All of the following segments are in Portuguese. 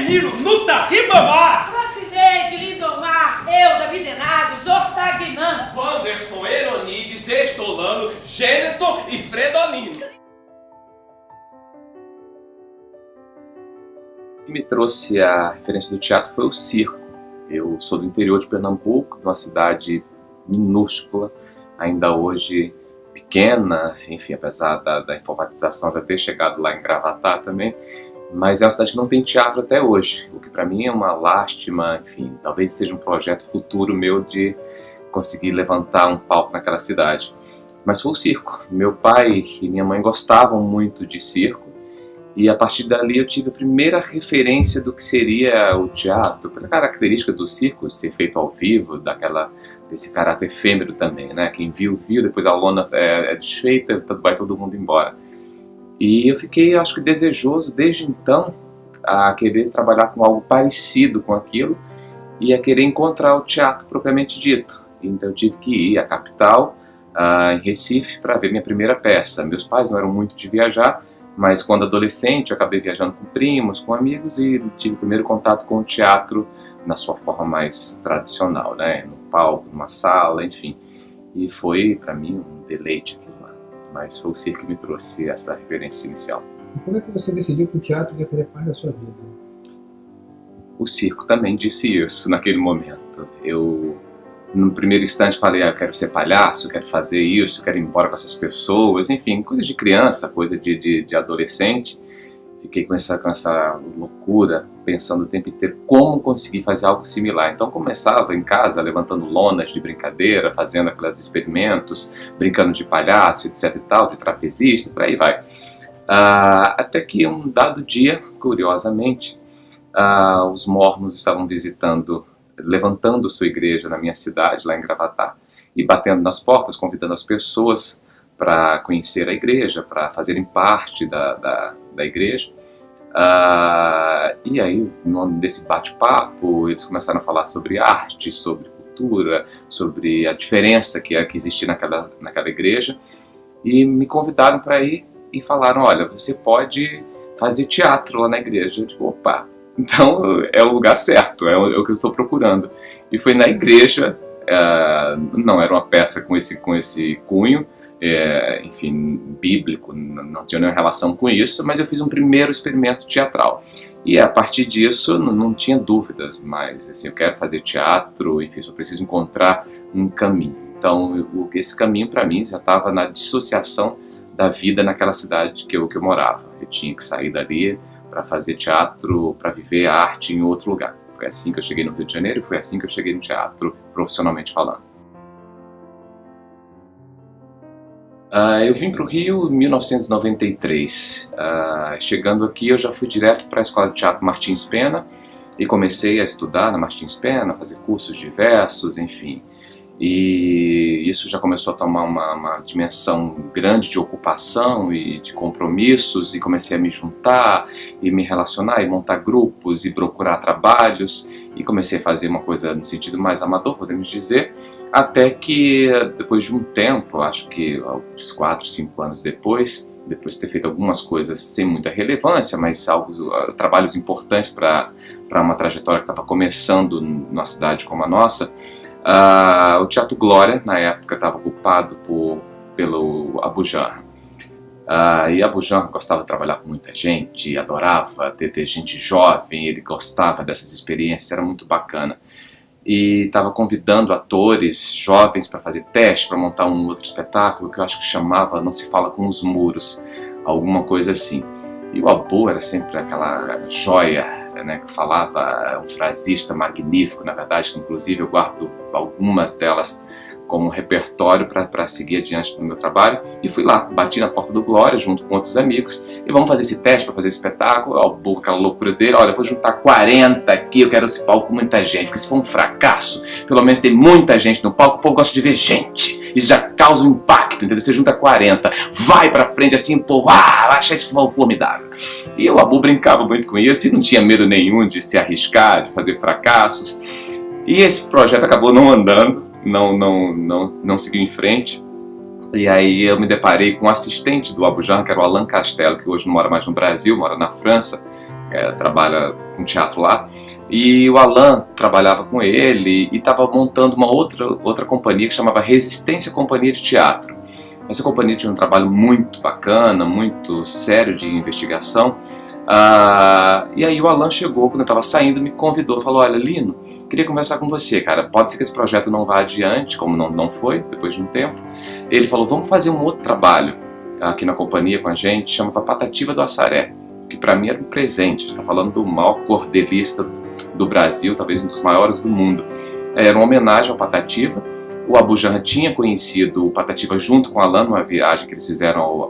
menino Nuta Ribamar! Francineide, Lindomar, Euda, Midenagos, Hortagnã, Wanderson, Eronides, Estolano, Gêneton e Fredolino. O que me trouxe a referência do teatro foi o circo. Eu sou do interior de Pernambuco, de uma cidade minúscula, ainda hoje pequena, enfim, apesar da informatização já ter chegado lá em Gravatá também, mas é uma cidade que não tem teatro até hoje, o que para mim é uma lástima, enfim, talvez seja um projeto futuro meu de conseguir levantar um palco naquela cidade. Mas foi o circo. Meu pai e minha mãe gostavam muito de circo, e a partir dali eu tive a primeira referência do que seria o teatro, pela característica do circo ser feito ao vivo, desse caráter efêmero também, né? Quem viu, viu, depois a lona é desfeita, vai todo mundo embora. E eu fiquei, acho que desejoso desde então a querer trabalhar com algo parecido com aquilo e a querer encontrar o teatro propriamente dito. Então eu tive que ir à capital, em Recife, para ver minha primeira peça. Meus pais não eram muito de viajar, mas quando adolescente eu acabei viajando com primos, com amigos e tive o primeiro contato com o teatro na sua forma mais tradicional, né? No palco, numa sala, enfim. E foi para mim um deleite aquilo lá. Mas foi o circo que me trouxe essa referência inicial. E como é que você decidiu que o teatro ia fazer parte da sua vida? O circo também disse isso naquele momento. Eu, no primeiro instante, falei, eu quero ser palhaço, eu quero fazer isso, eu quero ir embora com essas pessoas, enfim, coisa de criança, coisa de adolescente. Fiquei com essa loucura, pensando o tempo inteiro como conseguir fazer algo similar. Então começava em casa, levantando lonas de brincadeira, fazendo aqueles experimentos, brincando de palhaço, etc e tal, de trapezista, por aí vai. Até que um dado dia, curiosamente, os mormons estavam levantando sua igreja na minha cidade, lá em Gravatá, e batendo nas portas, convidando as pessoas para conhecer a igreja, para fazerem parte da igreja. E aí, nesse bate-papo, eles começaram a falar sobre arte, sobre cultura, sobre a diferença que existia naquela igreja, e me convidaram para ir e falaram, olha, você pode fazer teatro lá na igreja. Eu digo, opa, então é o lugar certo, é o que eu estou procurando. E foi na igreja, não era uma peça com esse cunho, enfim, bíblico, não tinha nenhuma relação com isso, mas eu fiz um primeiro experimento teatral. E a partir disso não tinha dúvidas, mas assim, eu quero fazer teatro, enfim, só preciso encontrar um caminho. Então esse caminho para mim já estava na dissociação da vida naquela cidade que eu morava. Eu tinha que sair dali para fazer teatro, para viver a arte em outro lugar. Foi assim que eu cheguei no Rio de Janeiro e foi assim que eu cheguei no teatro, profissionalmente falando. Eu vim para o Rio em 1993. Chegando aqui, eu já fui direto para a Escola de Teatro Martins Pena e comecei a estudar na Martins Pena, fazer cursos diversos, enfim. E isso já começou a tomar uma dimensão grande de ocupação e de compromissos, e comecei a me juntar e me relacionar e montar grupos e procurar trabalhos, e comecei a fazer uma coisa no sentido mais amador, podemos dizer, até que depois de um tempo, acho que uns 4, 5 anos depois de ter feito algumas coisas sem muita relevância, mas trabalhos importantes para uma trajetória que estava começando numa cidade como a nossa, o Teatro Glória, na época, estava ocupado pelo Abu Janra. E Abu Janra gostava de trabalhar com muita gente, adorava ter gente jovem, ele gostava dessas experiências, era muito bacana. E estava convidando atores jovens para fazer teste, para montar um outro espetáculo, que eu acho que chamava Não Se Fala com os Muros, alguma coisa assim. E o Abu era sempre aquela joia, né, que falava, um frasista magnífico, na verdade, que inclusive eu guardo algumas delas como repertório para seguir adiante no meu trabalho. E fui lá, bati na porta do Glória junto com outros amigos e vamos fazer esse teste para fazer esse espetáculo. Aquela loucura dele, olha, eu vou juntar 40 aqui, eu quero esse palco com muita gente, porque se for um fracasso, pelo menos tem muita gente no palco, o povo gosta de ver gente, isso já causa um impacto, entendeu? Você junta 40, vai pra frente assim, o povo, vai achar isso formidável. E o Abu brincava muito com isso e não tinha medo nenhum de se arriscar, de fazer fracassos. E esse projeto acabou não andando, não seguiu em frente. E aí eu me deparei com um assistente do Abu Janra, que era o Alain Castelo, que hoje não mora mais no Brasil, mora na França, trabalha com teatro lá, e o Alain trabalhava com ele e estava montando uma outra companhia que chamava Resistência Companhia de Teatro. Essa companhia tinha um trabalho muito bacana, muito sério de investigação. E aí o Alain chegou, quando eu estava saindo, me convidou, falou: olha, Lino, queria conversar com você, cara, pode ser que esse projeto não vá adiante, como não foi, depois de um tempo. Ele falou: vamos fazer um outro trabalho aqui na companhia com a gente, chamava Patativa do Assaré, que para mim era um presente. A gente está falando do maior cordelista do Brasil, talvez um dos maiores do mundo. Era uma homenagem ao Patativa. O Abu Janra tinha conhecido o Patativa junto com o Alain numa viagem que eles fizeram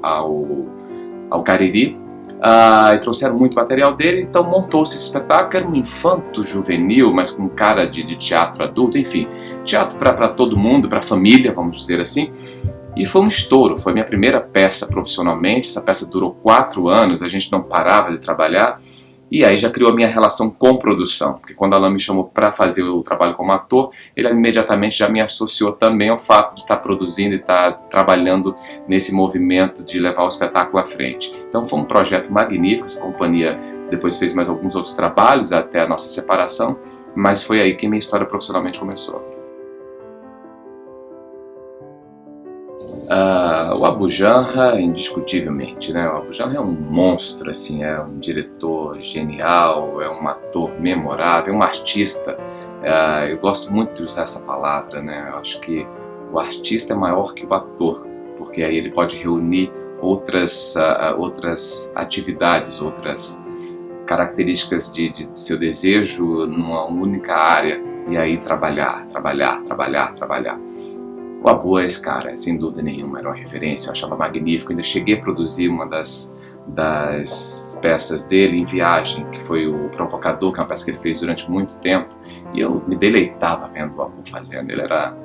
ao Cariri, e trouxeram muito material dele, então montou-se esse espetáculo, que era um infanto juvenil, mas com cara de teatro adulto, enfim, teatro para todo mundo, para a família, vamos dizer assim. E foi um estouro, foi minha primeira peça profissionalmente. Essa peça durou 4 anos, a gente não parava de trabalhar, e aí já criou a minha relação com produção, porque quando a Alain me chamou para fazer o trabalho como ator, ele imediatamente já me associou também ao fato de estar produzindo e estar trabalhando nesse movimento de levar o espetáculo à frente. Então foi um projeto magnífico. Essa companhia depois fez mais alguns outros trabalhos até a nossa separação, mas foi aí que minha história profissionalmente começou. O Abu Janra, indiscutivelmente, né? O Abu Janra é um monstro, assim, é um diretor genial, é um ator memorável, é um artista. Eu gosto muito de usar essa palavra, né? Eu acho que o artista é maior que o ator, porque aí ele pode reunir outras atividades, outras características de seu desejo numa única área, e aí trabalhar. O Abu é esse cara, sem dúvida nenhuma, era uma referência, eu achava magnífico. Ainda cheguei a produzir uma das peças dele em Viagem, que foi o Provocador, que é uma peça que ele fez durante muito tempo, e eu me deleitava vendo o Abu fazendo. Ele era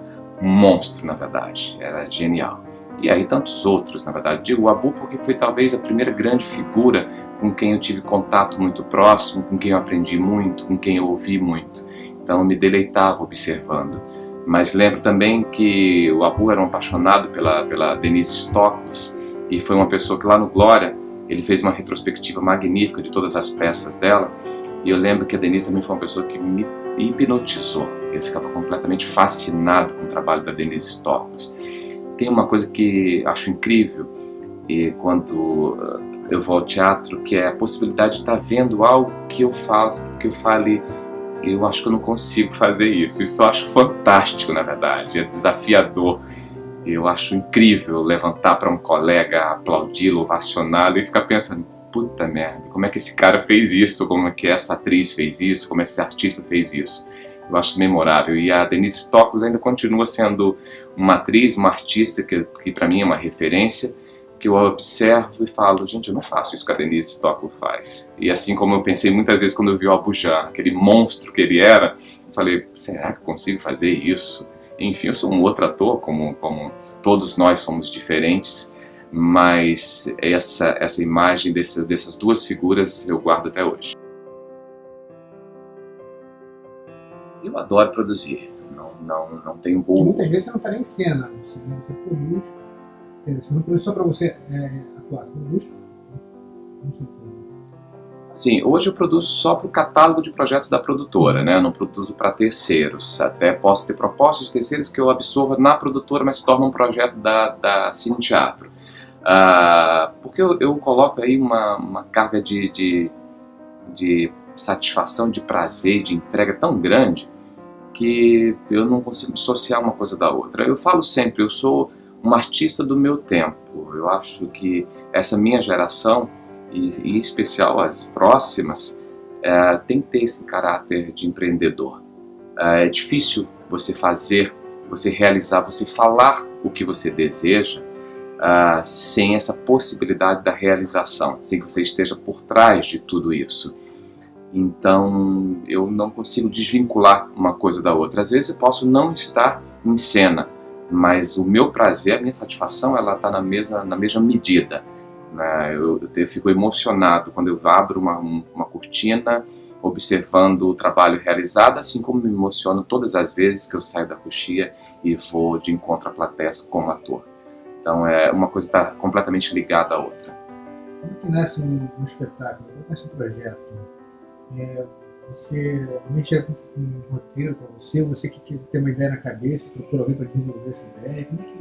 um monstro, na verdade, era genial. E aí tantos outros, na verdade. Digo o Abu porque foi talvez a primeira grande figura com quem eu tive contato muito próximo, com quem eu aprendi muito, com quem eu ouvi muito. Então eu me deleitava observando. Mas lembro também que o Abu era um apaixonado pela Denise Stoklos, e foi uma pessoa que lá no Glória ele fez uma retrospectiva magnífica de todas as peças dela, e eu lembro que a Denise também foi uma pessoa que me hipnotizou. Eu ficava completamente fascinado com o trabalho da Denise Stoklos. Tem uma coisa que acho incrível, e quando eu vou ao teatro, que é a possibilidade de estar vendo algo que eu fale. Eu acho que eu não consigo fazer isso. Isso eu acho fantástico, na verdade. É desafiador. Eu acho incrível levantar para um colega, aplaudi-lo, ovacioná-lo e ficar pensando: puta merda, como é que esse cara fez isso? Como é que essa atriz fez isso? Como esse artista fez isso? Eu acho memorável. E a Denise Stoklos ainda continua sendo uma atriz, uma artista que para mim é uma referência, que eu observo e falo: gente, eu não faço isso que a Denise Stoklos faz. E assim como eu pensei muitas vezes quando eu vi o Abu Janra, aquele monstro que ele era, eu falei: será que eu consigo fazer isso? Enfim, eu sou um outro ator, como todos nós somos diferentes, mas essa imagem dessas duas figuras eu guardo até hoje. Eu adoro produzir, não tenho bom... Muitas vezes você não está nem em cena, você produz. Você não produz só para você atuar, você produz. Sim, hoje eu produzo só para o catálogo de projetos da produtora, né? Eu não produzo para terceiros. Até posso ter propostas de terceiros que eu absorva na produtora, mas se torna um projeto da Cine Teatro. Porque eu coloco aí uma carga de satisfação, de prazer, de entrega tão grande que eu não consigo dissociar uma coisa da outra. Eu falo sempre, eu sou um artista do meu tempo. Eu acho que essa minha geração, e em especial as próximas, tem que ter esse caráter de empreendedor. É difícil você fazer, você realizar, você falar o que você deseja sem essa possibilidade da realização, sem que você esteja por trás de tudo isso. Então eu não consigo desvincular uma coisa da outra. Às vezes eu posso não estar em cena, mas o meu prazer, a minha satisfação, ela está na mesma medida. Eu fico emocionado quando eu abro uma cortina observando o trabalho realizado, assim como me emociono todas as vezes que eu saio da coxia e vou de encontro à plateia como ator. Então uma coisa está completamente ligada à outra. Como que nasce um espetáculo? Como nasce um projeto? Alguém chega com um roteiro para você, você que tem uma ideia na cabeça e procura alguém para desenvolver essa ideia? Como é que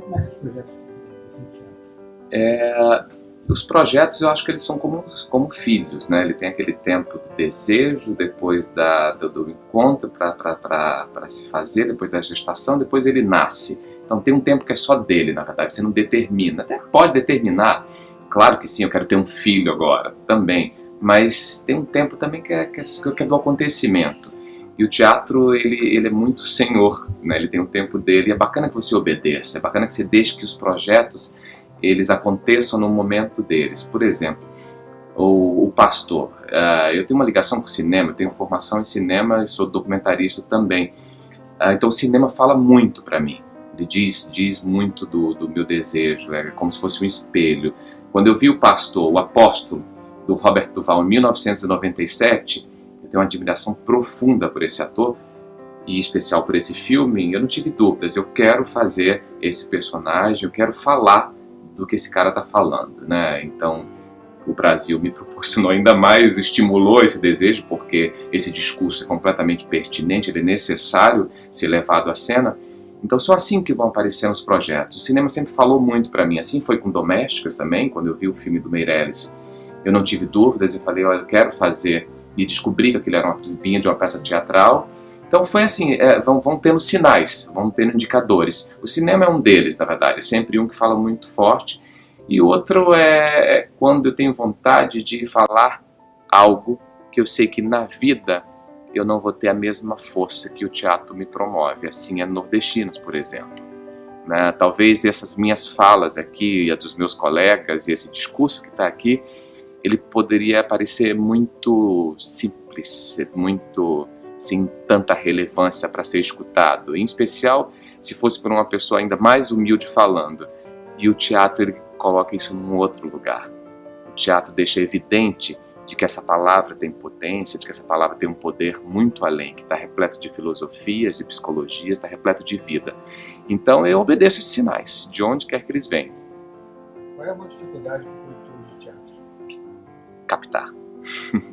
nascem os projetos assim, no teatro? Os projetos, eu acho que eles são como filhos, né? Ele tem aquele tempo do desejo, depois do encontro para se fazer, depois da gestação, depois ele nasce. Então tem um tempo que é só dele, na verdade, você não determina. Até pode determinar, claro que sim, eu quero ter um filho agora, também. Mas tem um tempo também que é do acontecimento. E o teatro, ele é muito senhor, né? Ele tem um tempo dele. É bacana que você obedeça, é bacana que você deixe que os projetos eles aconteçam no momento deles. Por exemplo, o pastor. Eu tenho uma ligação com o cinema, eu tenho formação em cinema e sou documentarista também. Então o cinema fala muito para mim. Ele diz muito do meu desejo, é como se fosse um espelho. Quando eu vi o pastor, o apóstolo, do Robert Duvall, em 1997, eu tenho uma admiração profunda por esse ator, e em especial por esse filme. Eu não tive dúvidas, eu quero fazer esse personagem, eu quero falar do que esse cara está falando, né? Então, o Brasil me proporcionou ainda mais, estimulou esse desejo, porque esse discurso é completamente pertinente, ele é necessário ser levado à cena. Então, só assim que vão aparecer os projetos. O cinema sempre falou muito para mim, assim foi com Domésticas também, quando eu vi o filme do Meirelles. Eu não tive dúvidas e falei, olha, eu quero fazer, e descobri que aquilo vinha de uma peça teatral. Então foi assim, vão tendo sinais, vão tendo indicadores. O cinema é um deles, na verdade, é sempre um que fala muito forte. E o outro é quando eu tenho vontade de falar algo que eu sei que na vida eu não vou ter a mesma força que o teatro me promove. Assim é Nordestinos, por exemplo. Né? Talvez essas minhas falas aqui, e a dos meus colegas, e esse discurso que está aqui, ele poderia parecer muito simples, muito sem tanta relevância para ser escutado, em especial se fosse por uma pessoa ainda mais humilde falando. E o teatro ele coloca isso num outro lugar. O teatro deixa evidente de que essa palavra tem potência, de que essa palavra tem um poder muito além, que está repleto de filosofias, de psicologias, está repleto de vida. Então eu obedeço esses sinais, de onde quer que eles venham. Qual é a maior dificuldade do produtor de teatro? Captar.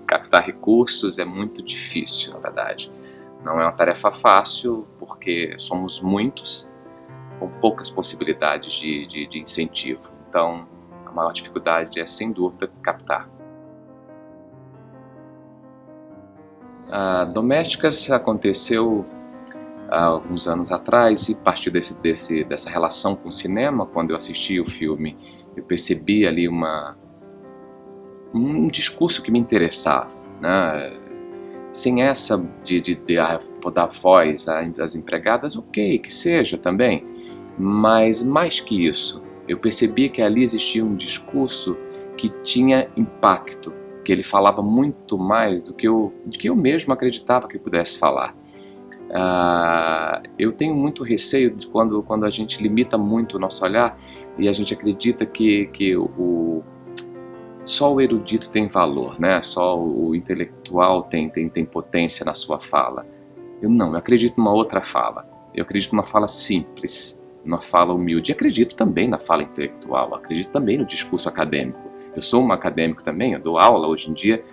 Captar recursos é muito difícil, na verdade. Não é uma tarefa fácil, porque somos muitos, com poucas possibilidades de incentivo. Então, a maior dificuldade é, sem dúvida, captar. Domésticas aconteceu há alguns anos atrás e partiu dessa relação com o cinema. Quando eu assisti o filme, eu percebi ali um discurso que me interessava, né? Sem essa vou dar voz às empregadas, ok, que seja também, mas mais que isso, eu percebi que ali existia um discurso que tinha impacto, que ele falava muito mais do que eu mesmo acreditava que pudesse falar. Eu tenho muito receio de quando a gente limita muito o nosso olhar e a gente acredita que só o erudito tem valor, né? Só o intelectual tem potência na sua fala. Eu acredito numa outra fala. Eu acredito numa fala simples, numa fala humilde. E acredito também na fala intelectual, acredito também no discurso acadêmico. Eu sou um acadêmico também, eu dou aula hoje em dia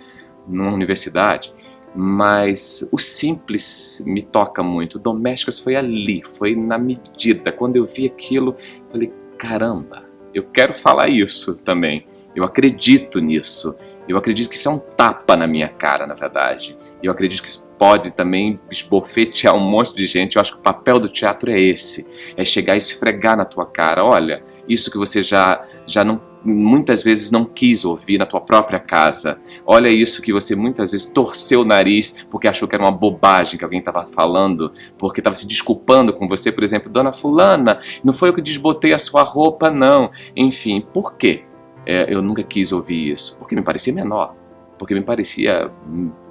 numa universidade, mas o simples me toca muito. Domésticas foi ali, foi na medida. Quando eu vi aquilo, falei, caramba, eu quero falar isso também. Eu acredito nisso. Eu acredito que isso é um tapa na minha cara, na verdade. Eu acredito que isso pode também esbofetear um monte de gente. Eu acho que o papel do teatro é esse. É chegar e esfregar na tua cara. Olha, isso que você já não, muitas vezes não quis ouvir na tua própria casa. Olha isso que você muitas vezes torceu o nariz porque achou que era uma bobagem que alguém estava falando, porque estava se desculpando com você, por exemplo. Dona fulana, não foi eu que desbotei a sua roupa, não. Enfim, por quê? Eu nunca quis ouvir isso, porque me parecia menor, porque me parecia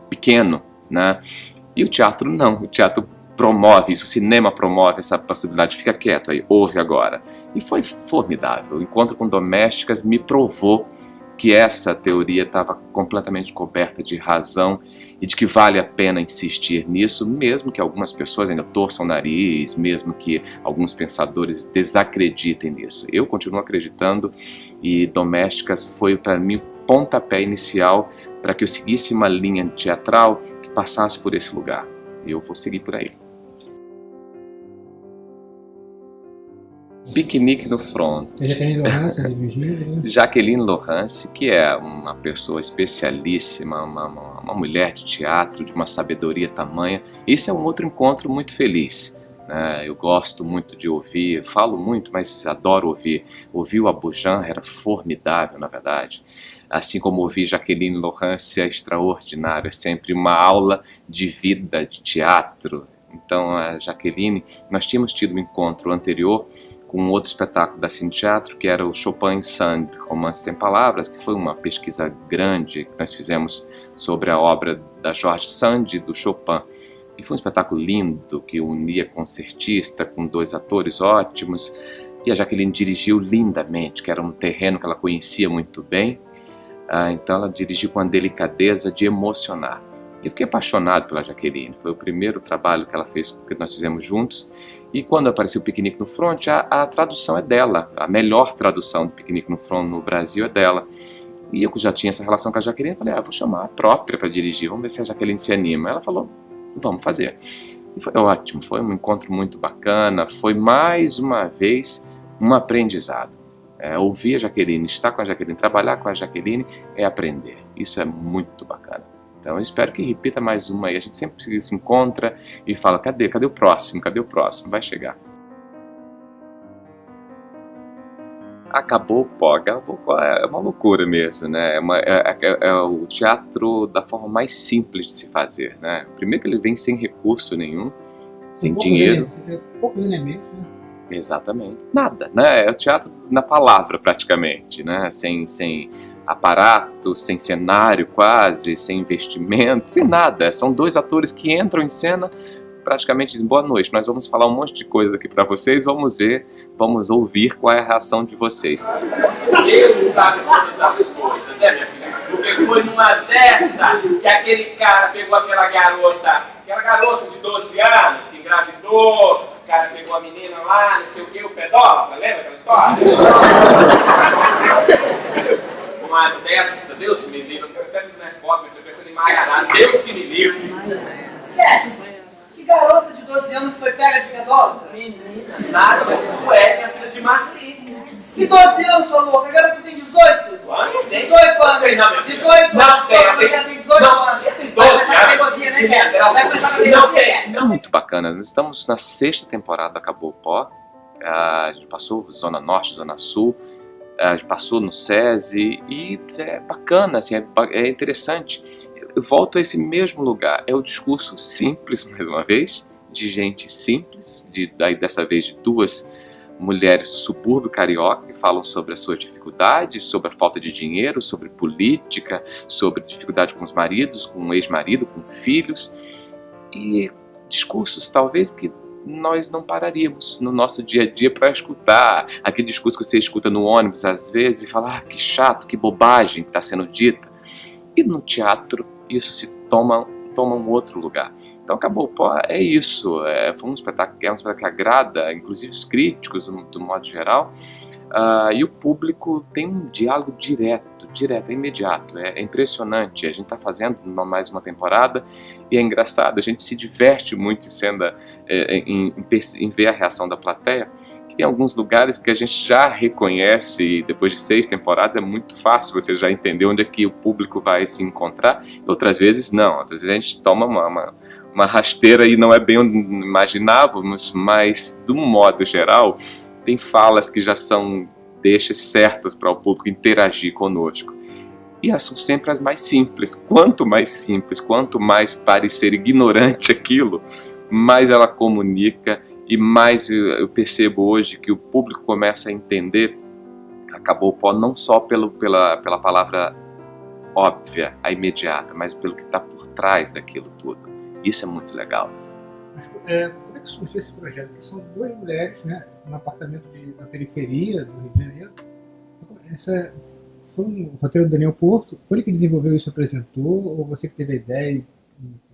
pequeno, né? E o teatro não, o teatro promove isso, o cinema promove essa possibilidade, fica quieto aí, ouve agora. E foi formidável, o encontro com Domésticas me provou que essa teoria estava completamente coberta de razão e de que vale a pena insistir nisso, mesmo que algumas pessoas ainda torçam o nariz, mesmo que alguns pensadores desacreditem nisso. Eu continuo acreditando e Domésticas foi para mim o pontapé inicial para que eu seguisse uma linha teatral que passasse por esse lugar. E eu vou seguir por aí. Piquenique no Front. Jaqueline Laurence dirigindo, né? Jaqueline Laurence, que é uma pessoa especialíssima, uma mulher de teatro, de uma sabedoria tamanha. Isso é um outro encontro muito feliz. Eu gosto muito de ouvir, falo muito, mas adoro ouvir. Ouvir o Abujamra era formidável, na verdade. Assim como ouvir Jaqueline Laurence é extraordinário, é sempre uma aula de vida, de teatro. Então, a Jaqueline, nós tínhamos tido um encontro anterior com outro espetáculo da Cine Teatro, que era o Chopin et Sand, Romance Sem Palavras, que foi uma pesquisa grande que nós fizemos sobre a obra da George Sand e do Chopin. E foi um espetáculo lindo, que unia concertista com 2 atores ótimos, e a Jaqueline dirigiu lindamente, que era um terreno que ela conhecia muito bem, então ela dirigiu com a delicadeza de emocionar. Eu fiquei apaixonado pela Jaqueline, foi o primeiro trabalho que ela fez, que nós fizemos juntos, e quando apareceu o Piquenique no Front, a tradução é dela, a melhor tradução do Piquenique no Front no Brasil é dela. E eu já tinha essa relação com a Jaqueline, falei, vou chamar a própria para dirigir, vamos ver se a Jaqueline se anima. Ela falou, vamos fazer. E foi ótimo, foi um encontro muito bacana, foi mais uma vez um aprendizado. Ouvir a Jaqueline, estar com a Jaqueline, trabalhar com a Jaqueline é aprender. Isso é muito bacana. Então eu espero que repita mais uma aí. A gente sempre se encontra e fala, cadê o próximo? Cadê o próximo? Vai chegar. Acabou o pó. É uma loucura mesmo, né? É o teatro da forma mais simples de se fazer, né? Primeiro que ele vem sem recurso nenhum, sem dinheiro. Poucos elementos, né? Exatamente. Nada, né? É o teatro na palavra, praticamente, né? Sem aparato, sem cenário quase, sem investimento, sem nada. São 2 atores que entram em cena, praticamente dizem, boa noite, nós vamos falar um monte de coisa aqui para vocês, vamos ouvir qual é a reação de vocês. Deus sabe todas as coisas, né, minha filha? Porque foi numa dessa que aquele cara pegou aquela garota de 12 anos, que engravidou, o cara pegou a menina lá, não sei o que, o pedófilo, lembra aquela história? Uma dessa, Deus me livre, eu quero até me nervosa, eu tinha pensado em Maiará, Deus que me livre. Que garota de 12 anos foi pega de pedófilo? Menina, Nádia Sueli, a filha de Marlene. Que 12 anos, sua louca? A garota tem 18? 18 anos. 18 anos. Ela tem 18 anos. Tem 12 anos. Vai negocia, né, Guerra? Vai pensar na negocia, É muito bacana. Nós estamos na 6ª temporada, acabou o pó. A gente passou Zona Norte, Zona Sul. A gente passou no SESI e é bacana, assim, é interessante. Eu volto a esse mesmo lugar. É o discurso simples, mais uma vez, de gente simples, dessa vez de 2 mulheres do subúrbio carioca que falam sobre as suas dificuldades, sobre a falta de dinheiro, sobre política, sobre dificuldade com os maridos, com o ex-marido, com filhos. E discursos, talvez, que nós não pararíamos no nosso dia a dia para escutar. Aquele discurso que você escuta no ônibus às vezes e fala, que chato, que bobagem que está sendo dita. E no teatro isso se toma um outro lugar. Então Acabou o Pó é isso, foi um espetáculo que agrada, inclusive os críticos do modo geral, e o público tem um diálogo direto, é imediato, é impressionante. A gente está fazendo mais uma temporada e é engraçado, a gente se diverte muito em ver a reação da plateia, que tem alguns lugares que a gente já reconhece, e depois de 6 temporadas é muito fácil você já entender onde é que o público vai se encontrar, e outras vezes não, outras vezes a gente toma uma rasteira e não é bem onde imaginávamos, mas de um modo geral tem falas que já são deixas certas para o público interagir conosco. E elas são sempre as mais simples. Quanto mais parecer ignorante aquilo, mais ela comunica e mais eu percebo hoje que o público começa a entender Acabou o Pó não só pela palavra óbvia, a imediata, mas pelo que está por trás daquilo tudo. Isso é muito legal. Mas, como é que surgiu esse projeto? São 2 mulheres, né, num apartamento na periferia do Rio de Janeiro. Essa foi um roteiro do Daniel Porto. Foi ele que desenvolveu isso, apresentou? Ou você que teve a ideia e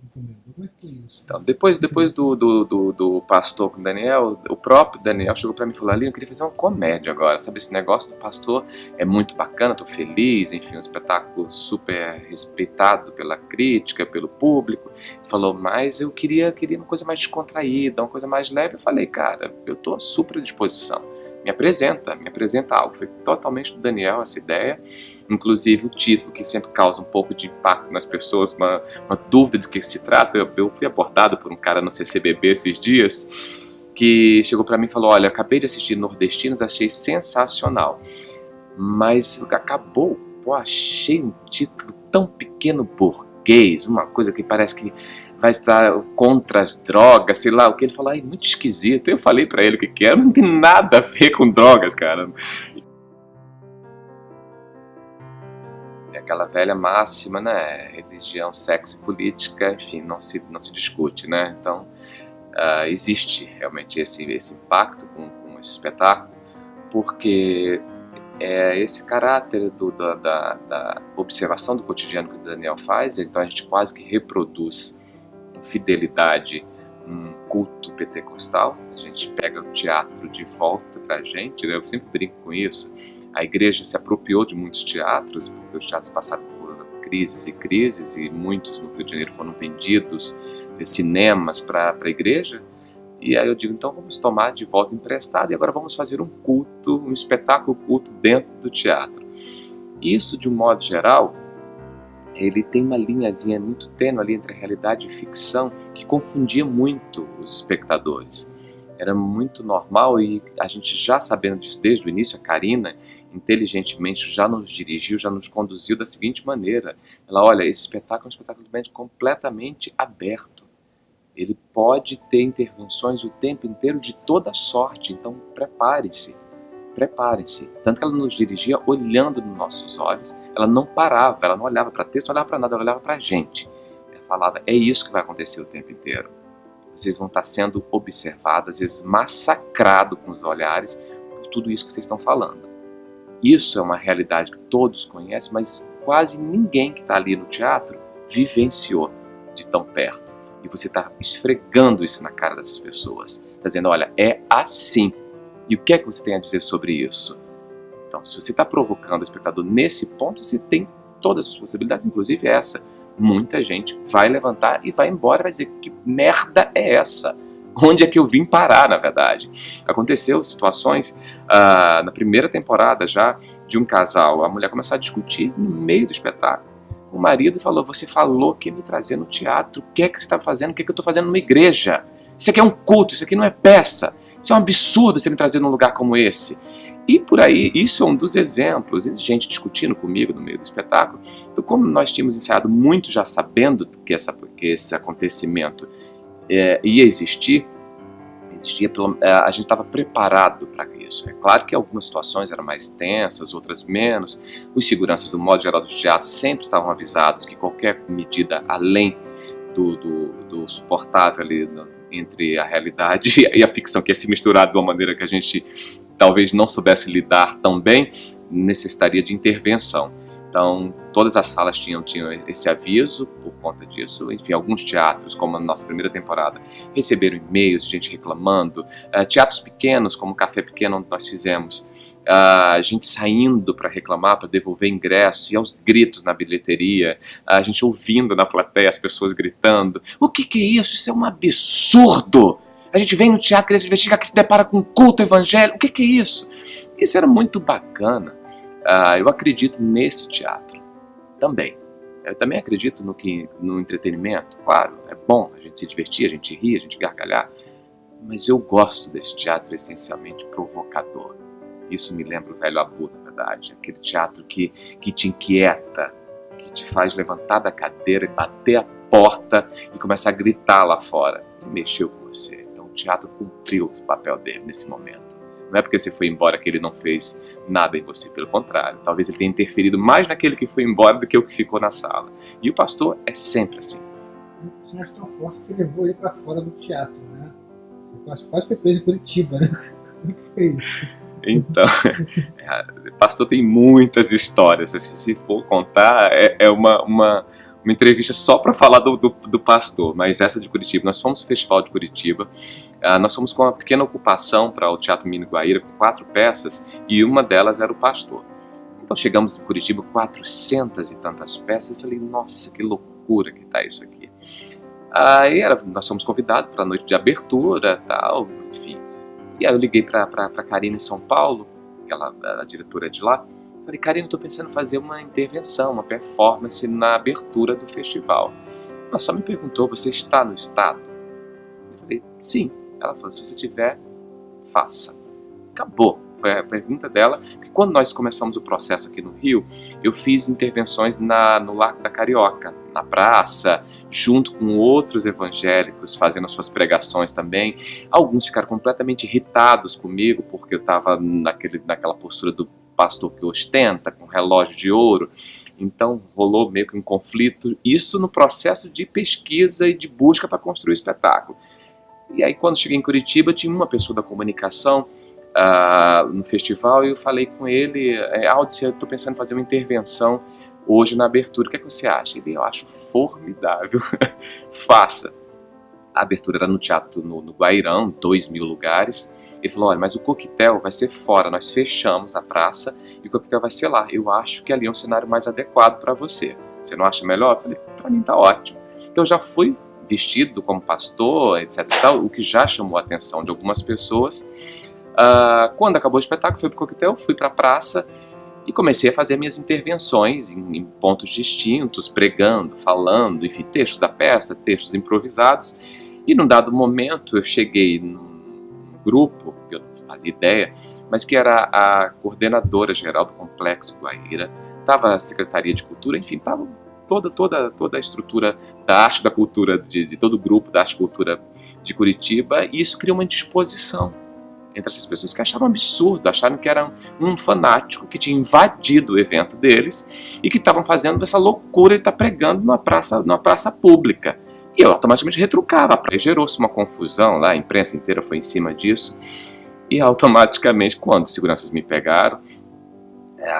encomendou. Como é que foi isso? Então, depois do pastor com o Daniel, o próprio Daniel chegou para mim e falou: ali, eu queria fazer uma comédia agora, sabe, esse negócio do pastor é muito bacana, tô feliz, enfim, um espetáculo super respeitado pela crítica, pelo público. Ele falou, mas eu queria uma coisa mais descontraída, uma coisa mais leve. Eu falei, cara, eu tô super à disposição, me apresenta algo. Foi totalmente do Daniel essa ideia. Inclusive o título, que sempre causa um pouco de impacto nas pessoas, uma dúvida de que se trata. Eu fui abordado por um cara no CCBB esses dias, que chegou para mim e falou, olha, acabei de assistir Nordestinos, achei sensacional, mas acabou, achei um título tão pequeno burguês, uma coisa que parece que vai estar contra as drogas, sei lá o que. Ele falou, muito esquisito. Eu falei para ele o que era, não tem nada a ver com drogas, cara. Aquela velha máxima, né? Religião, sexo e política, enfim, não se discute, né? Então, existe realmente esse impacto com esse espetáculo, porque esse caráter da observação do cotidiano que o Daniel faz, então a gente quase que reproduz com fidelidade um culto pentecostal. A gente pega o teatro de volta pra gente, né? Eu sempre brinco com isso. A igreja se apropriou de muitos teatros, porque os teatros passaram por crises, e muitos no Rio de Janeiro foram vendidos, cinemas para a igreja. E aí eu digo, então vamos tomar de volta emprestado e agora vamos fazer um culto, um espetáculo culto dentro do teatro. Isso, de um modo geral, ele tem uma linhazinha muito tênue ali entre a realidade e ficção, que confundia muito os espectadores. Era muito normal, e a gente já sabendo disso desde o início, a Karina inteligentemente já nos dirigiu, já nos conduziu da seguinte maneira. Ela, olha, esse espetáculo é um espetáculo completamente aberto. Ele pode ter intervenções o tempo inteiro de toda sorte, então preparem-se. Tanto que ela nos dirigia olhando nos nossos olhos, ela não parava, ela não olhava para texto, não olhava para nada, ela olhava para a gente. Ela falava, é isso que vai acontecer o tempo inteiro. Vocês vão estar sendo observados, às vezes massacrados com os olhares, por tudo isso que vocês estão falando. Isso é uma realidade que todos conhecem, mas quase ninguém que está ali no teatro vivenciou de tão perto. E você está esfregando isso na cara dessas pessoas. Está dizendo, olha, é assim. E o que é que você tem a dizer sobre isso? Então, se você está provocando o espectador nesse ponto, você tem todas as possibilidades, inclusive essa. Muita gente vai levantar e vai embora e vai dizer, que merda é essa? Onde é que eu vim parar, na verdade? Aconteceu situações na primeira temporada já de um casal. A mulher começou a discutir no meio do espetáculo. O marido falou, você falou que ia me trazer no teatro. O que é que você está fazendo? O que é que eu estou fazendo numa igreja? Isso aqui é um culto, isso aqui não é peça. Isso é um absurdo você me trazer num lugar como esse. E por aí, isso é um dos exemplos. E gente discutindo comigo no meio do espetáculo. Então, como nós tínhamos ensaiado muito já sabendo que esse acontecimento ia existia, a gente estava preparado para isso. É claro que algumas situações eram mais tensas, outras menos. Os seguranças, do modo geral, dos teatros sempre estavam avisados que qualquer medida além do suportável ali entre a realidade e a ficção, que ia se misturar de uma maneira que a gente talvez não soubesse lidar tão bem, necessitaria de intervenção. Então, todas as salas tinham esse aviso por conta disso. Enfim, alguns teatros, como a nossa primeira temporada, receberam e-mails de gente reclamando. Teatros pequenos, como o Café Pequeno, onde nós fizemos, a gente saindo para reclamar, para devolver ingresso, e aos gritos na bilheteria, a gente ouvindo na plateia as pessoas gritando. O que é isso? Isso é um absurdo! A gente vem no teatro, querer se investigar, que se depara com um culto evangélico. O que é isso? Isso era muito bacana. Eu acredito nesse teatro também. Eu também acredito no entretenimento. Claro, é bom a gente se divertir, a gente rir, a gente gargalhar. Mas eu gosto desse teatro essencialmente provocador. Isso me lembra o velho Abu, na verdade. Aquele teatro que te inquieta, que te faz levantar da cadeira e bater a porta e começar a gritar lá fora. E mexeu com você. Então o teatro cumpriu o papel dele nesse momento. Não é porque você foi embora que ele não fez nada em você, pelo contrário. Talvez ele tenha interferido mais naquele que foi embora do que o que ficou na sala. E o pastor é sempre assim. O personagem tão forte que você levou ele para fora do teatro, né? Você quase foi preso em Curitiba, né? Como que foi isso? Então, o pastor tem muitas histórias. Assim, se for contar, é uma uma entrevista só para falar do pastor, mas essa de Curitiba. Nós fomos no Festival de Curitiba, nós fomos com uma pequena ocupação para o Teatro Mini Guaíra, com 4 peças, e uma delas era o pastor. Então chegamos em Curitiba, 400 e tantas peças, falei, nossa, que loucura que tá isso aqui. Aí nós fomos convidados para a noite de abertura, tal, enfim. E aí eu liguei para Karina em São Paulo, que ela, a diretora de lá. Falei, Karina, eu estou pensando em fazer uma intervenção, uma performance na abertura do festival. Ela só me perguntou, você está no estado? Eu falei, sim. Ela falou, se você tiver, faça. Acabou. Foi a pergunta dela, porque quando nós começamos o processo aqui no Rio, eu fiz intervenções no Largo da Carioca, na praça, junto com outros evangélicos, fazendo as suas pregações também. Alguns ficaram completamente irritados comigo, porque eu estava naquela postura do pastor que ostenta, com relógio de ouro. Então rolou meio que um conflito, isso no processo de pesquisa e de busca para construir o espetáculo. E aí quando cheguei em Curitiba, tinha uma pessoa da comunicação no festival, e eu falei com ele, Aldice, eu estou pensando em fazer uma intervenção hoje na abertura, o que é que você acha? Ele, eu acho formidável, faça. A abertura era no teatro no Guairão, 2.000 lugares. Ele falou, olha, mas o coquetel vai ser fora, nós fechamos a praça e o coquetel vai ser lá. Eu acho que ali é um cenário mais adequado para você. Você não acha melhor? Eu falei, para mim tá ótimo. Então eu já fui vestido como pastor, etc e tal, o que já chamou a atenção de algumas pessoas. Quando acabou o espetáculo, fui para o coquetel, fui para a praça e comecei a fazer minhas intervenções em pontos distintos, pregando, falando, enfim, textos da peça, textos improvisados. E num dado momento eu cheguei num grupo, que eu não fazia ideia, mas que era a coordenadora geral do Complexo Guaíra, estava a Secretaria de Cultura, enfim, estava toda a estrutura da arte da cultura, de todo o grupo da arte e cultura de Curitiba, e isso criou uma indisposição entre essas pessoas que acharam absurdo, acharam que era um fanático que tinha invadido o evento deles e que estavam fazendo essa loucura de estar pregando numa praça pública. E eu automaticamente retrucava. Gerou-se uma confusão lá, a imprensa inteira foi em cima disso, e automaticamente, quando os seguranças me pegaram,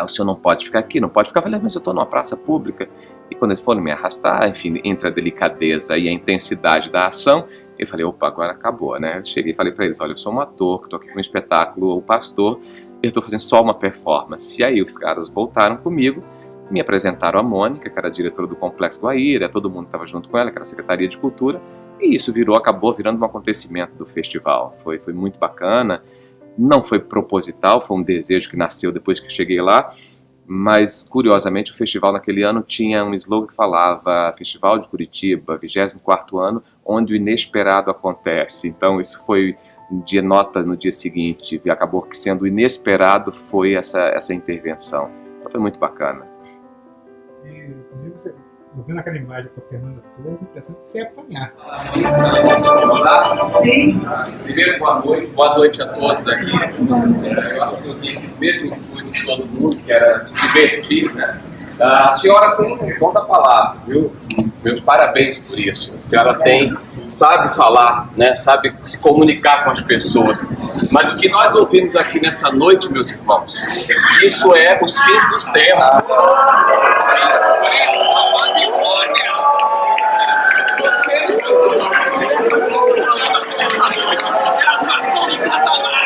o senhor não pode ficar aqui, não pode ficar. Eu falei, mas eu estou numa praça pública. E quando eles foram me arrastar, enfim, entre a delicadeza e a intensidade da ação, eu falei, opa, agora acabou, né? Eu cheguei e falei para eles, olha, eu sou um ator, que estou aqui com um espetáculo, o pastor, eu estou fazendo só uma performance. E aí os caras voltaram comigo, me apresentaram a Mônica, que era a diretora do Complexo Guaíra, todo mundo estava junto com ela, que era a Secretaria de Cultura, e isso acabou virando um acontecimento do festival. Foi muito bacana, não foi proposital, foi um desejo que nasceu depois que cheguei lá, mas, curiosamente, o festival naquele ano tinha um slogan que falava Festival de Curitiba, 24º ano, onde o inesperado acontece. Então, isso foi nota no dia seguinte, e acabou que sendo inesperado foi essa intervenção. Então, foi muito bacana. E, inclusive, você vendo aquela imagem com a Fernanda Torres, a impressão que você ia apanhar. Sim. Primeiro, boa noite a todos aqui. Eu acho que eu tenho o mesmo intuito de todo mundo, que era se divertir, né? A senhora tem um dom da palavra, viu? Meus parabéns por isso. A senhora sabe falar, né? Sabe se comunicar com as pessoas. Mas o que nós ouvimos aqui nessa noite, meus irmãos, isso é os fins dos tempos. Isso é uma Babilônia. Vocês, meus irmãos, é a atuação do Satanás.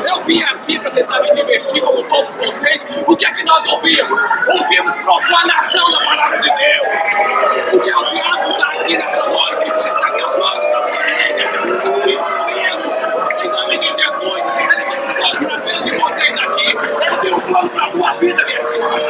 Eu vim aqui para tentar me divertir como todos vocês. O que é que nós ouvimos? Ouvimos profanação da palavra de Deus. O que é o diabo está aqui nessa noite? Para que eu jogue na orelha, destruindo. Em nome de Jesus, ele tem um plano para a vida de vocês aqui. Ele tem um plano para a sua vida, minha senhora.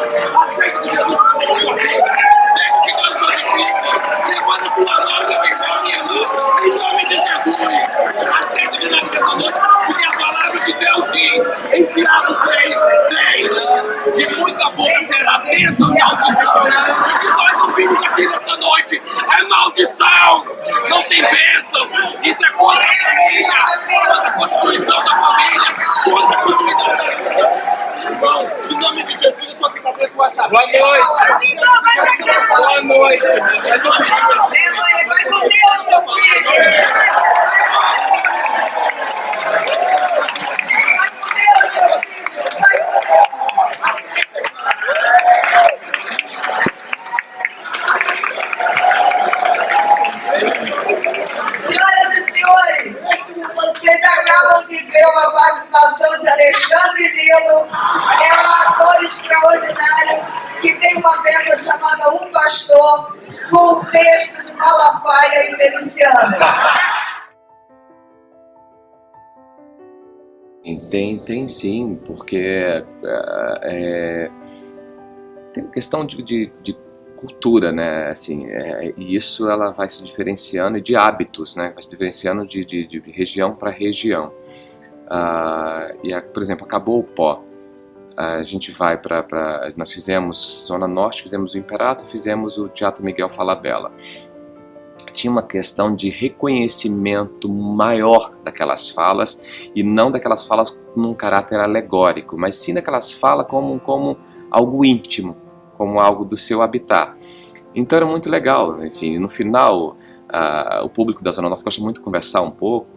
Aceite que Jesus está na sua vida. Deixe que Deus glorifique. Levanta a tua mão e beija a minha mão. Em nome de Jesus. Aceite de nós nessa noite, porque a palavra de Deus diz em Tiago 3:10 que muita boca será bênção e maldição. O que nós ouvimos aqui nessa noite é maldição. Não tem bênção. Isso é contra a família, contra a constituição da família, contra a continuidade da família. Irmão, em nome de Jesus, eu estou aqui para abençoar essa vida. Boa noite. Boa noite. Vai com Deus, seu filho. Alexandre Lino é um ator extraordinário que tem uma peça chamada Um Pastor, com um texto de Malafaia e Feliciano. Tem sim, porque tem uma questão de cultura, né? Assim, e isso ela vai se diferenciando, e de hábitos, né? Vai se diferenciando de região para região. Por exemplo, acabou o pó. A gente vai nós fizemos Zona Norte, fizemos o Imperato, fizemos o Teatro Miguel Falabella. Tinha uma questão de reconhecimento maior daquelas falas, e não daquelas falas num caráter alegórico, mas sim daquelas falas como algo íntimo, como algo do seu habitat. Então era muito legal. Enfim, no final, o público da Zona Norte gosta muito de conversar um pouco,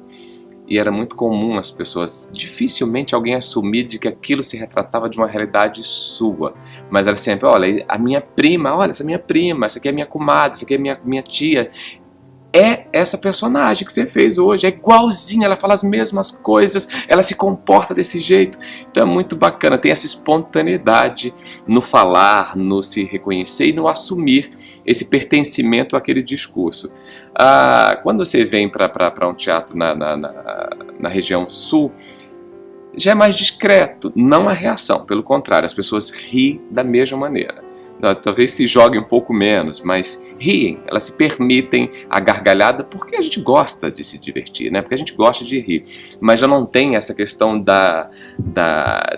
e era muito comum as pessoas, dificilmente alguém assumir de que aquilo se retratava de uma realidade sua, mas era sempre, olha, a minha prima, olha, essa é minha prima, essa aqui é minha comadre, essa aqui é minha tia, é essa personagem que você fez hoje, é igualzinha, ela fala as mesmas coisas, ela se comporta desse jeito. Então é muito bacana, tem essa espontaneidade no falar, no se reconhecer e no assumir esse pertencimento àquele discurso. Quando você vem para um teatro na região sul, já é mais discreto, não a reação, pelo contrário, as pessoas riem da mesma maneira. Talvez se joguem um pouco menos, mas riem, elas se permitem a gargalhada porque a gente gosta de se divertir, né? Porque a gente gosta de rir, mas já não tem essa questão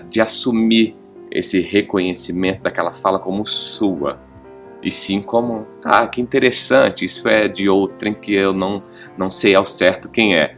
de assumir esse reconhecimento daquela fala como sua, e sim como, que interessante, isso é de outrem que eu não sei ao certo quem é.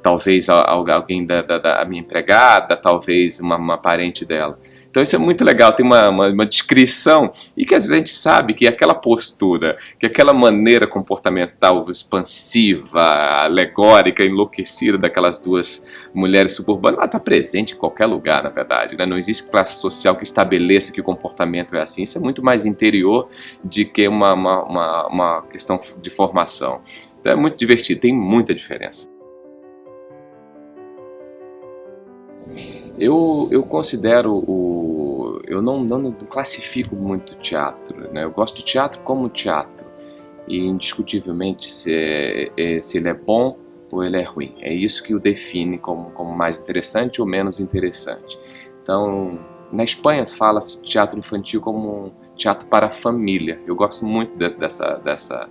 Talvez alguém da minha empregada, talvez uma parente dela. Então isso é muito legal, tem uma descrição, e que às vezes a gente sabe que aquela postura, que aquela maneira comportamental expansiva, alegórica, enlouquecida daquelas duas mulheres suburbanas, ela está presente em qualquer lugar, na verdade, né? Não existe classe social que estabeleça que o comportamento é assim, isso é muito mais interior de que uma questão de formação. Então é muito divertido, tem muita diferença. Eu considero eu não classifico muito teatro, né? Eu gosto de teatro como teatro, e indiscutivelmente se ele é bom ou ele é ruim. É isso que o define como mais interessante ou menos interessante. Então, na Espanha fala-se teatro infantil como um teatro para a família. Eu gosto muito dessa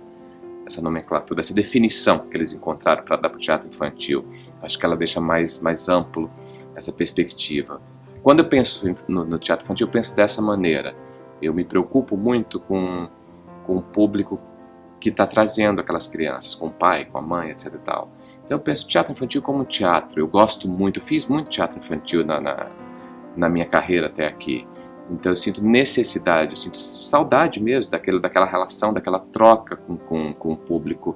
nomenclatura, dessa definição que eles encontraram para dar para o teatro infantil. Acho que ela deixa mais amplo essa perspectiva. Quando eu penso no teatro infantil, eu penso dessa maneira. Eu me preocupo muito com o público que está trazendo aquelas crianças, com o pai, com a mãe, etc e tal. Então eu penso teatro infantil como teatro. Eu gosto muito, eu fiz muito teatro infantil na minha carreira até aqui. Então eu sinto necessidade, eu sinto saudade mesmo daquela relação, daquela troca com o público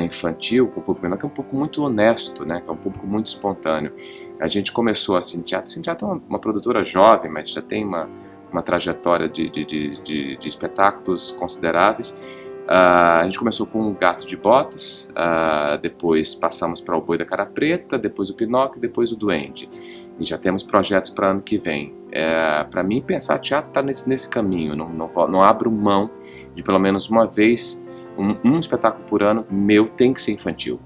infantil, com o público menor, que é um público muito honesto, né? Que é um público muito espontâneo. A gente começou a Cine Teatro. Cine Teatro é uma produtora jovem, mas já tem uma trajetória de espetáculos consideráveis. A gente começou com o Gato de Botas, depois passamos para o Boi da Cara Preta, depois o Pinóquio, depois o Duende. E já temos projetos para ano que vem. Para mim, pensar teatro está nesse caminho. Não abro mão de pelo menos uma vez, um espetáculo por ano meu tem que ser infantil.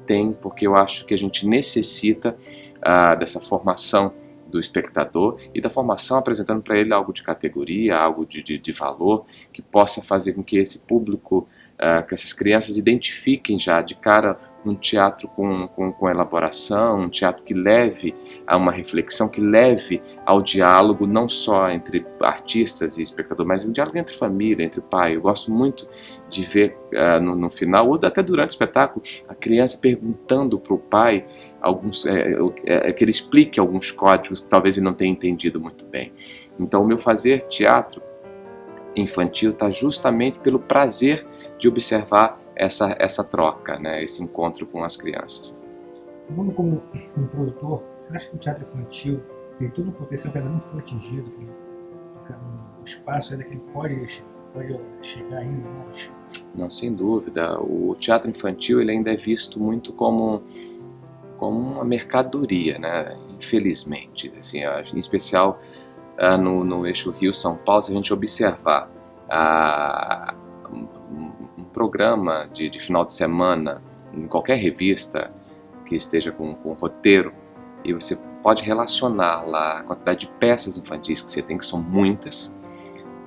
Tem, porque eu acho que a gente necessita dessa formação do espectador e da formação apresentando para ele algo de categoria, algo de valor, que possa fazer com que esse público, que essas crianças identifiquem já de cara um teatro com elaboração, um teatro que leve a uma reflexão, que leve ao diálogo não só entre artistas e espectador, mas um diálogo entre família, entre pai. Eu gosto muito de ver no final, ou até durante o espetáculo, a criança perguntando para o pai que ele explique alguns códigos que talvez ele não tenha entendido muito bem. Então o meu fazer teatro infantil está justamente pelo prazer de observar essa troca, né, esse encontro com as crianças. Falando como um produtor, você acha que o teatro infantil tem todo um potencial que ainda não foi atingido, que o espaço ainda que ele pode chegar ainda mais? Não, sem dúvida. O teatro infantil ele ainda é visto muito como uma mercadoria, né? infelizmente. Assim, em especial no eixo Rio-São Paulo, se a gente observar um programa de final de semana em qualquer revista que esteja com roteiro, e você pode relacionar lá a quantidade de peças infantis que você tem, que são muitas,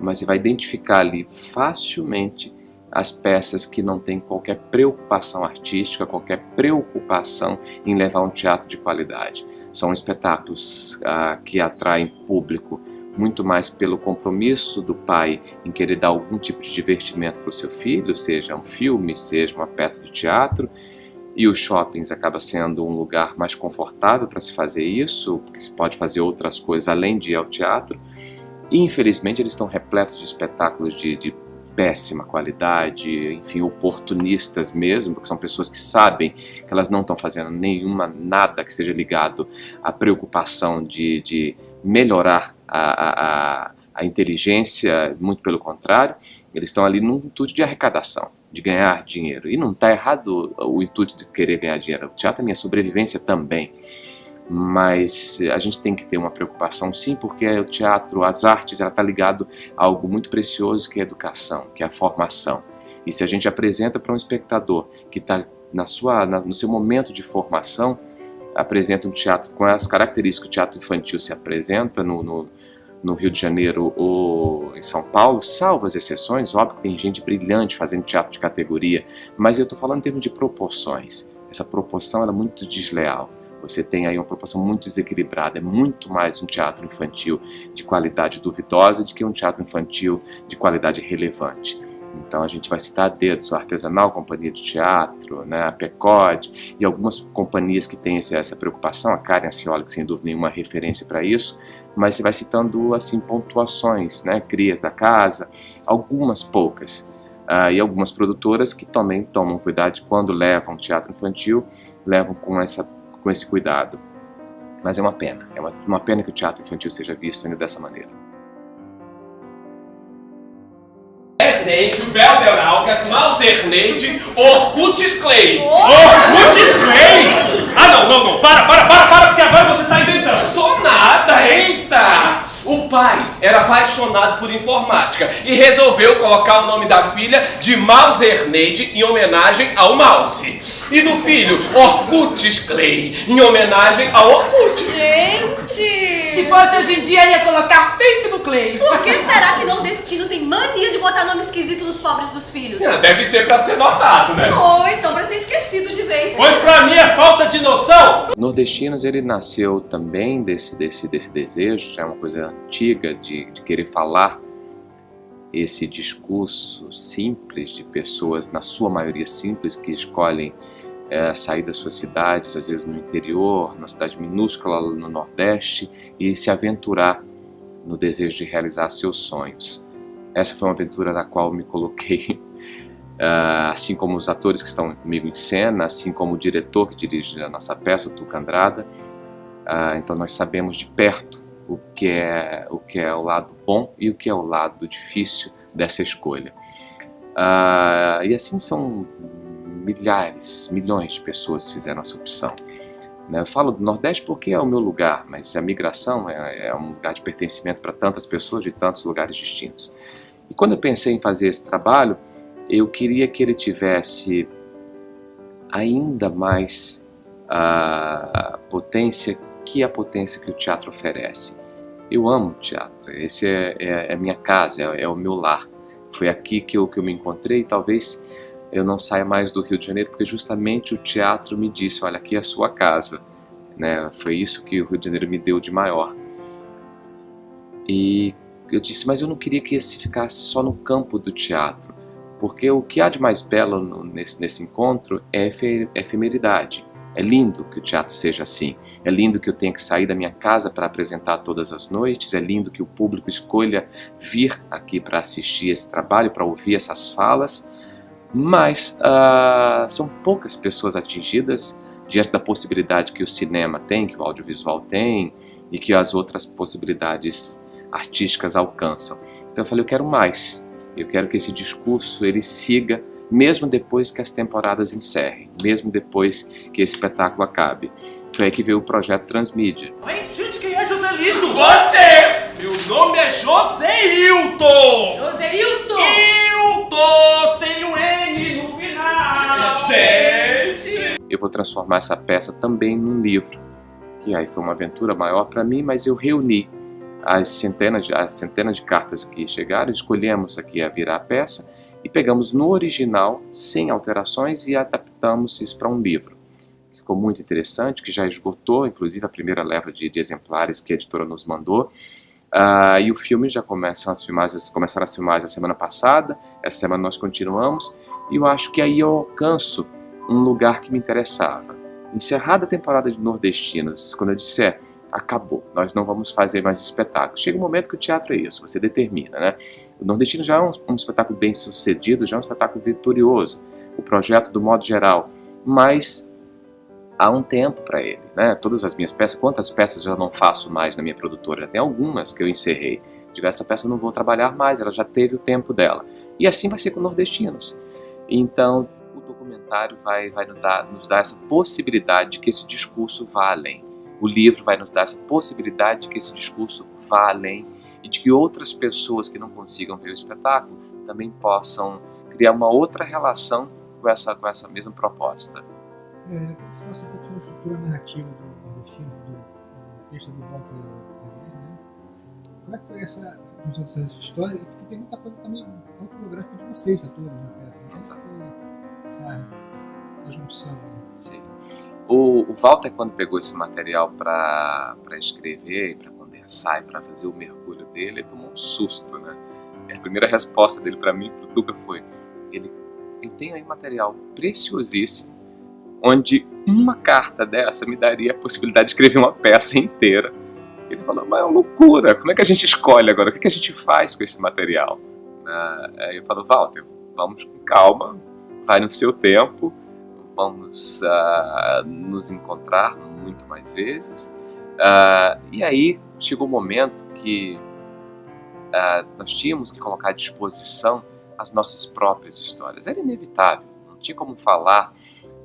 mas você vai identificar ali facilmente as peças que não têm qualquer preocupação artística, qualquer preocupação em levar um teatro de qualidade. São espetáculos que atraem público muito mais pelo compromisso do pai em querer dar algum tipo de divertimento para o seu filho, seja um filme, seja uma peça de teatro, e os shoppings acaba sendo um lugar mais confortável para se fazer isso, porque se pode fazer outras coisas além de ir ao teatro, e infelizmente eles estão repletos de espetáculos de péssima qualidade, enfim, oportunistas mesmo, porque são pessoas que sabem que elas não estão fazendo nada que seja ligado à preocupação de melhorar a inteligência, muito pelo contrário, eles estão ali num intuito de arrecadação, de ganhar dinheiro. E não está errado o intuito de querer ganhar dinheiro. O teatro é minha sobrevivência também. Mas a gente tem que ter uma preocupação, sim, porque o teatro, as artes, ela está ligado a algo muito precioso, que é a educação, que é a formação. E se a gente apresenta para um espectador que está no seu momento de formação, apresenta um teatro com as características que o teatro infantil se apresenta no Rio de Janeiro ou em São Paulo, salvo as exceções, óbvio que tem gente brilhante fazendo teatro de categoria, mas eu estou falando em termos de proporções. Essa proporção ela é muito desleal. Você tem aí uma proporção muito desequilibrada, é muito mais um teatro infantil de qualidade duvidosa do que um teatro infantil de qualidade relevante. Então a gente vai citar a dedos, o Artesanal, Companhia de Teatro, né, a PECOD e algumas companhias que têm essa preocupação, a Karen Ascioli, que sem dúvida nenhuma é referência para isso, mas você vai citando assim pontuações, né, crias da casa, algumas poucas, e algumas produtoras que também tomam cuidado quando levam teatro infantil, levam com esse cuidado. Mas é uma pena que o teatro infantil seja visto ainda dessa maneira. Essêncio, Belderalcas, Mauzerneide, Orcutis Clay. Orcutis Clay? Ah, não, para, porque agora você tá inventando. Tô nada, eita! O pai era apaixonado por informática e resolveu colocar o nome da filha de Mauzerneide em homenagem ao mouse. E do filho, Orcutis Clay, em homenagem ao Orkut. Gente! Se fosse hoje em dia, ia colocar Facebook Clay. Por que será que nordestino tem mania de botar nome esquisito nos pobres dos filhos? Deve ser pra ser notado, né? Ou então pra ser esquecido de vez. Pois pra mim é falta de noção. Nordestinos, ele nasceu também desse desejo, já é uma coisa antiga de querer falar esse discurso simples de pessoas, na sua maioria simples, que escolhem sair das suas cidades, às vezes no interior, numa cidade minúscula no Nordeste, e se aventurar no desejo de realizar seus sonhos. Essa foi uma aventura na qual me coloquei, assim como os atores que estão comigo em cena, assim como o diretor que dirige a nossa peça, o Tuca Andrada. Então nós sabemos de perto o que é o lado bom e o que é o lado difícil dessa escolha. E assim são milhões de pessoas fizeram essa opção. Eu falo do Nordeste porque é o meu lugar, mas a migração é um lugar de pertencimento para tantas pessoas de tantos lugares distintos. E quando eu pensei em fazer esse trabalho, eu queria que ele tivesse ainda mais a potência que o teatro oferece. Eu amo teatro, esse é a minha casa, é o meu lar. Foi aqui que eu me encontrei, e talvez eu não saia mais do Rio de Janeiro, porque justamente o teatro me disse, olha, aqui é a sua casa, né? Foi isso que o Rio de Janeiro me deu de maior. E eu disse, mas eu não queria que esse ficasse só no campo do teatro, porque o que há de mais belo nesse encontro é a efemeridade. É lindo que o teatro seja assim, é lindo que eu tenha que sair da minha casa para apresentar todas as noites, é lindo que o público escolha vir aqui para assistir esse trabalho, para ouvir essas falas, mas são poucas pessoas atingidas diante da possibilidade que o cinema tem, que o audiovisual tem e que as outras possibilidades artísticas alcançam. Então eu falei, eu quero mais, eu quero que esse discurso ele siga mesmo depois que as temporadas encerrem, mesmo depois que esse espetáculo acabe. Foi aí que veio o projeto Transmídia. Gente, quem é Joselito? Você! Meu nome é Joseilton! Joseilton! Hilton! Sem o N no final! Gente! Eu vou transformar essa peça também num livro. Que aí foi uma aventura maior para mim, mas eu reuni as centenas de cartas que chegaram, escolhemos aqui a virar a peça e pegamos no original, sem alterações, e adaptamos isso para um livro. Ficou muito interessante, que já esgotou, inclusive, a primeira leva de exemplares que a editora nos mandou. E o filme já começaram as filmagens na semana passada, essa semana nós continuamos, e eu acho que aí eu alcanço um lugar que me interessava. Encerrada a temporada de Nordestinos, quando eu disser, acabou, nós não vamos fazer mais espetáculos. Chega um momento que o teatro é isso, você determina, né? O Nordestino já é um espetáculo bem sucedido, já é um espetáculo vitorioso, o projeto do modo geral, mas há um tempo para ele, né? Todas as minhas peças, quantas peças eu não faço mais na minha produtora? Já tem algumas que eu encerrei. Digo, essa peça eu não vou trabalhar mais, ela já teve o tempo dela. E assim vai ser com Nordestinos. Então, o documentário vai nos dar essa possibilidade de que esse discurso vá além. O livro vai nos dar essa possibilidade de que esse discurso vá além e de que outras pessoas que não consigam ver o espetáculo também possam criar uma outra relação com essa mesma proposta. Eu queria que você falasse um pouco sobre a estrutura narrativa do Nordestino, do texto do Walter da Guerra, né? Como é que foi essa junção dessas histórias? Porque tem muita coisa também autobiográfica de vocês, atores, na peça. Como foi essa junção aí? Sim. O Walter, quando pegou esse material para escrever, para condensar e para fazer o mergulho dele, ele tomou um susto, né? E a primeira resposta dele para mim, para o Tuca, foi: eu tenho aí um material preciosíssimo, onde uma carta dessa me daria a possibilidade de escrever uma peça inteira. Ele falou, mas é uma loucura, como é que a gente escolhe agora? O que a gente faz com esse material? Aí eu falo, Walter, vamos com calma, vai no seu tempo, vamos nos encontrar muito mais vezes. E aí chegou o momento que nós tínhamos que colocar à disposição as nossas próprias histórias. Era inevitável, não tinha como falar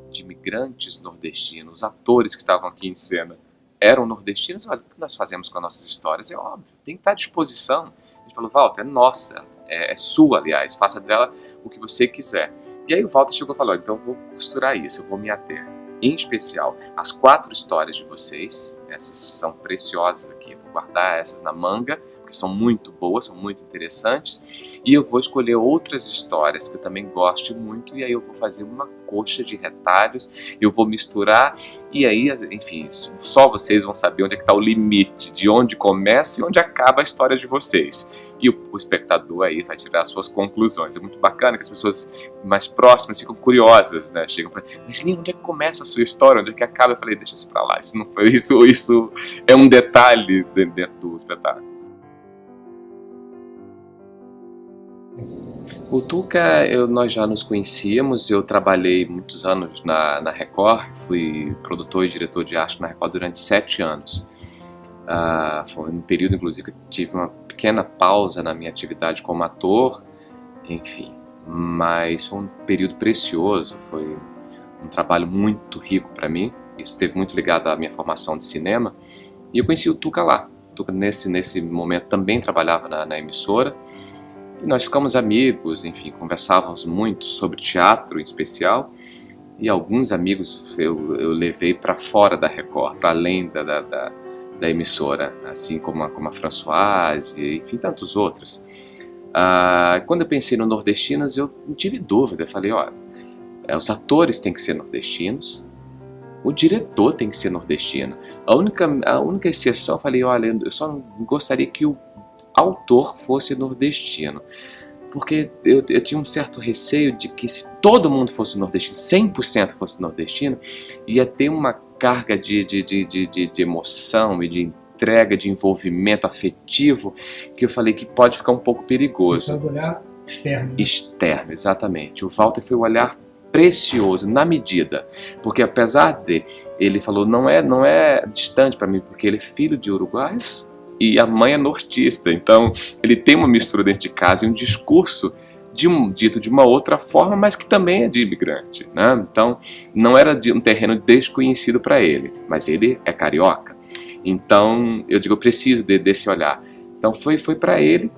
de imigrantes nordestinos. Os atores que estavam aqui em cena eram nordestinos. Olha, o que nós fazemos com as nossas histórias? É óbvio, tem que estar à disposição. A gente falou, Walter, é nossa, é sua, aliás, faça dela o que você quiser. E aí o Walter chegou e falou, então eu vou costurar isso, eu vou me ater. Em especial, as 4 histórias de vocês, essas são preciosas aqui, eu vou guardar essas na manga, porque são muito boas, são muito interessantes, e eu vou escolher outras histórias que eu também gosto muito, e aí eu vou fazer uma coxa de retalhos, eu vou misturar, e aí, enfim, só vocês vão saber onde é que está o limite, de onde começa e onde acaba a história de vocês. E o espectador aí vai tirar as suas conclusões. É muito bacana que as pessoas mais próximas ficam curiosas, né? Chegam para mim, mas Lino, onde é que começa a sua história? Onde é que acaba? Eu falei, deixa isso para lá, isso não foi isso é um detalhe dentro do espetáculo. O Tuca, nós já nos conhecíamos, eu trabalhei muitos anos na Record, fui produtor e diretor de arte na Record durante 7 anos. Foi um período, inclusive, que eu tive uma pequena pausa na minha atividade como ator, enfim, mas foi um período precioso, foi um trabalho muito rico para mim, isso esteve muito ligado à minha formação de cinema, e eu conheci o Tuca lá. O Tuca nesse momento também trabalhava na emissora, e nós ficamos amigos, enfim, conversávamos muito sobre teatro em especial, e alguns amigos eu levei para fora da Record, para além da emissora, assim como a Françoise, e enfim, tantos outros. Quando eu pensei no Nordestinos, eu não tive dúvida, eu falei, olha, os atores têm que ser nordestinos, o diretor tem que ser nordestino. A única exceção, eu falei, olha, eu só gostaria que o autor fosse nordestino, porque eu tinha um certo receio de que se todo mundo fosse nordestino, 100% fosse nordestino, ia ter uma carga de emoção e de entrega, de envolvimento afetivo, que eu falei que pode ficar um pouco perigoso. Você pode olhar externo. Né? Externo, exatamente. O Walter foi um olhar precioso, na medida, porque apesar de, ele falou, não é distante para mim, porque ele é filho de uruguaios, e a mãe é nortista, então ele tem uma mistura dentro de casa e um discurso dito de uma outra forma, mas que também é de imigrante, né? Então, não era de um terreno desconhecido para ele, mas ele é carioca. Então, eu digo, eu preciso desse olhar. Então, foi para ele,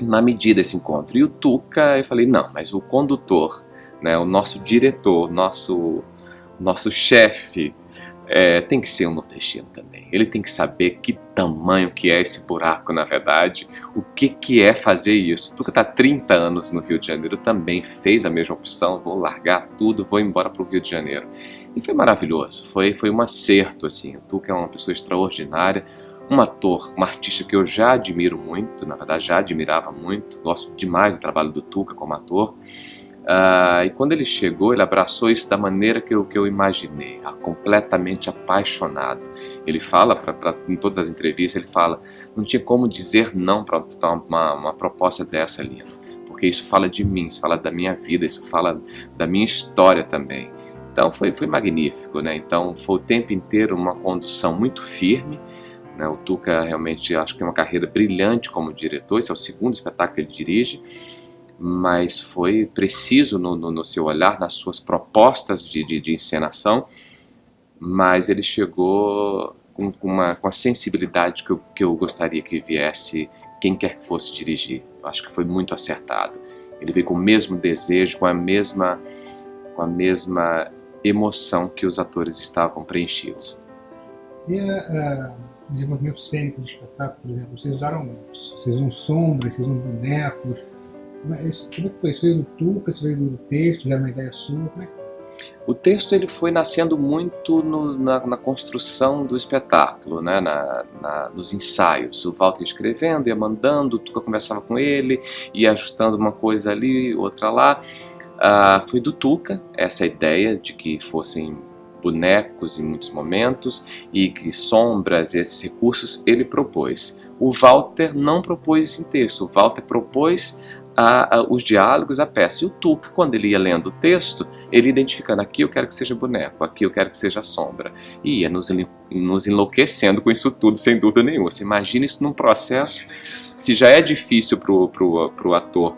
na medida, esse encontro. E o Tuca, eu falei, não, mas o condutor, né, o nosso diretor, nosso chefe, tem que ser um nordestino também. Ele tem que saber que tamanho que é esse buraco, na verdade, o que é fazer isso. O Tuca está há 30 anos no Rio de Janeiro, também fez a mesma opção, vou largar tudo, vou embora para o Rio de Janeiro. E foi maravilhoso, foi um acerto, assim. O Tuca é uma pessoa extraordinária, um ator, um artista que eu já admiro muito, na verdade já admirava muito, gosto demais do trabalho do Tuca como ator. E quando ele chegou, ele abraçou isso da maneira que eu imaginei, completamente apaixonado. Ele fala, em todas as entrevistas, ele fala, não tinha como dizer não para uma proposta dessa, Lino, porque isso fala de mim, isso fala da minha vida, isso fala da minha história também. Então foi magnífico, né? Então foi o tempo inteiro uma condução muito firme, né? O Tuca realmente, acho que tem uma carreira brilhante como diretor, esse é o segundo espetáculo que ele dirige, mas foi preciso no seu olhar, nas suas propostas de encenação, mas ele chegou com a sensibilidade que eu gostaria que viesse quem quer que fosse dirigir. Eu acho que foi muito acertado. Ele veio com o mesmo desejo, com a mesma emoção que os atores estavam preenchidos. E o desenvolvimento cênico do espetáculo, por exemplo, vocês usam sombras, vocês usam bonecos. Como é que foi? Isso veio do Tuca, isso veio do texto, já era uma ideia sua? Como é que foi? O texto ele foi nascendo muito na construção do espetáculo, né? Nos ensaios. O Walter escrevendo, ia mandando, o Tuca conversava com ele, ia ajustando uma coisa ali, outra lá. Foi do Tuca essa ideia de que fossem bonecos em muitos momentos e que sombras e esses recursos ele propôs. O Walter não propôs isso em texto, o Walter propôs os diálogos, a peça. E o Tuca, quando ele ia lendo o texto, ele identificando, aqui eu quero que seja boneco, aqui eu quero que seja sombra. E ia nos enlouquecendo com isso tudo, sem dúvida nenhuma. Você imagina isso num processo, se já é difícil pro ator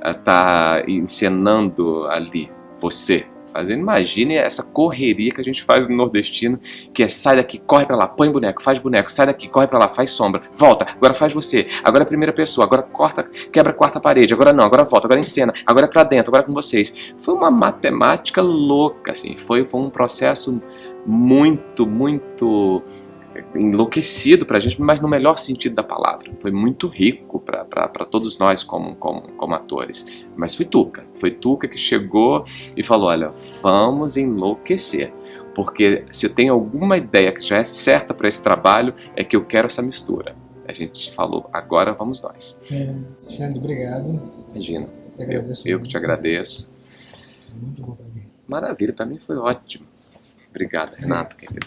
estar encenando ali, você fazendo, imagine essa correria que a gente faz no nordestino, que é sai daqui, corre pra lá, põe boneco, faz boneco, sai daqui, corre pra lá, faz sombra, volta, agora faz você, agora é a primeira pessoa, agora corta, quebra a quarta parede, agora não, agora volta, agora encena, agora é pra dentro, agora é com vocês. Foi uma matemática louca, assim, foi um processo muito enlouquecido pra gente, mas no melhor sentido da palavra. Foi muito rico para todos nós como atores. Mas foi Tuca que chegou e falou, olha, vamos enlouquecer, porque se eu tenho alguma ideia que já é certa para esse trabalho, é que eu quero essa mistura. A gente falou, agora vamos nós. Alexandre, obrigado. Imagina, eu que te agradeço. Muito bom para mim. Maravilha, para mim foi ótimo. Obrigado, Renato, querido.